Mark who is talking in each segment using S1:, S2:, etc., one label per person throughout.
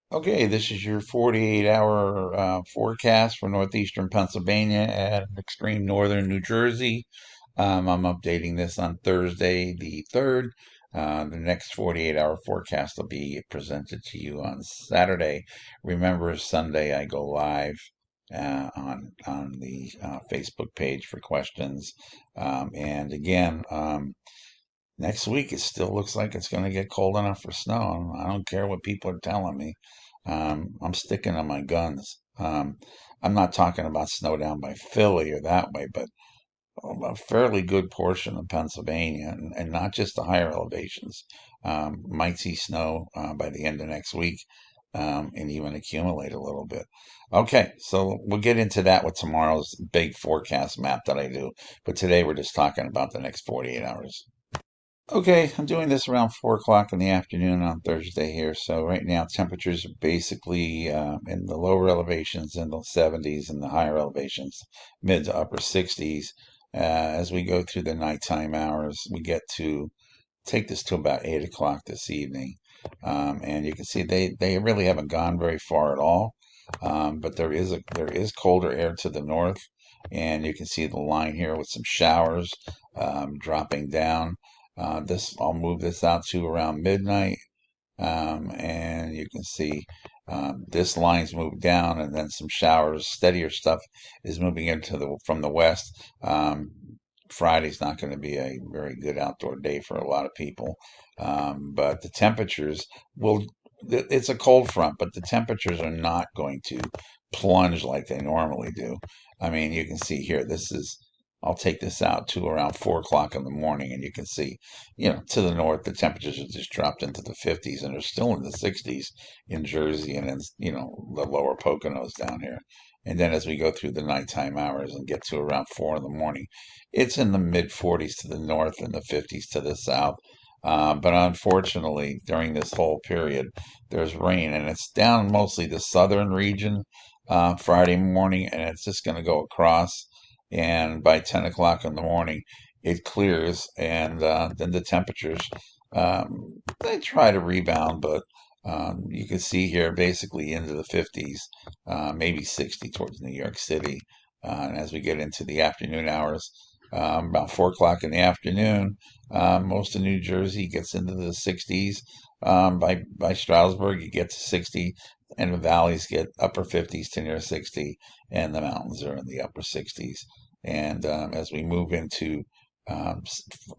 S1: Okay, this is your 48-hour forecast for northeastern Pennsylvania and extreme northern New Jersey. I'm updating this on Thursday, the 3rd. The next 48-hour forecast will be presented to you on Saturday. Remember, Sunday I go live on the Facebook page for questions. And again, next week, it still looks like it's going to get cold enough for snow. I don't care what people are telling me. I'm sticking to my guns. I'm not talking about snow down by Philly or that way, but a fairly good portion of Pennsylvania, and not just the higher elevations. Might see snow by the end of next week, and even accumulate a little bit. Okay, so we'll get into that with tomorrow's big forecast map that I do. But today we're just talking about the next 48 hours. Okay, I'm doing this around 4 o'clock in the afternoon on Thursday here. So right now temperatures are basically in the lower elevations in the 70s and the higher elevations mid to upper 60s. As we go through the nighttime hours, we get to take this to about 8 o'clock this evening. And you can see they really haven't gone very far at all. But there is colder air to the north, and you can see the line here with some showers dropping down. This I'll move this out to around midnight, and you can see this line's moved down, and then some showers, steadier stuff is moving into the from the west. Friday's not going to be a very good outdoor day for a lot of people, but the temperatures will. It's a cold front, but the temperatures are not going to plunge like they normally do. I mean, you can see here. This is. I'll take this out to around 4 o'clock in the morning, and you can see to the north, the temperatures have just dropped into the 50s and are still in the 60s in Jersey and in, the lower Poconos down here. And then as we go through the nighttime hours and get to around 4 in the morning, it's in the mid 40s to the north and the 50s to the south. But unfortunately, during this whole period, there's rain, and it's down mostly the southern region Friday morning, and it's just going to go across. And by 10 o'clock in the morning, it clears, and then the temperatures they try to rebound, but you can see here basically into the 50s, maybe 60 towards New York City. And as we get into the afternoon hours, about 4 o'clock in the afternoon, most of New Jersey gets into the 60s. By Stroudsburg, you get to 60, and the valleys get upper 50s to near 60, and the mountains are in the upper 60s. And as we move into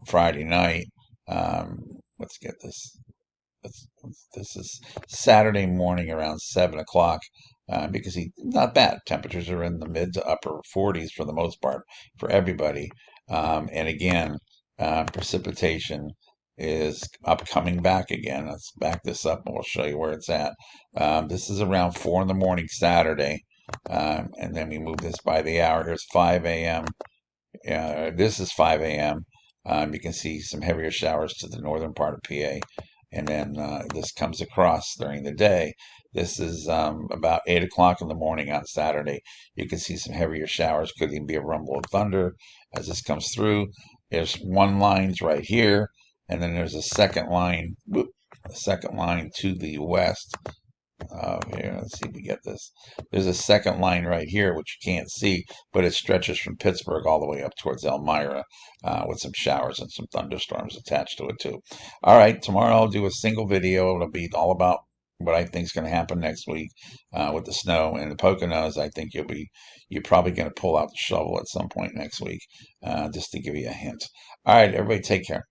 S1: Friday night. Let's get this. This is Saturday morning around 7 o'clock. Because not bad. Temperatures are in the mid to upper 40s for the most part for everybody. And again, precipitation is coming back again. Let's back this up and we'll show you where it's at. This is around 4 in the morning Saturday. And then we move this by the hour. Here's 5 a.m. This is 5 a.m. You can see some heavier showers to the northern part of PA. And then this comes across during the day. This is about 8 o'clock in the morning on Saturday. You can see some heavier showers. Could even be a rumble of thunder as this comes through. There's one line's right here. And then there's a second line, a second line to the west. Here, let's see if we get this. There's a second line right here, which you can't see, but it stretches from Pittsburgh all the way up towards Elmira with some showers and some thunderstorms attached to it, too. All right, tomorrow I'll do a single video. It'll be all about what I think is going to happen next week with the snow and the Poconos. I think you're probably going to pull out the shovel at some point next week, just to give you a hint. All right, everybody, take care.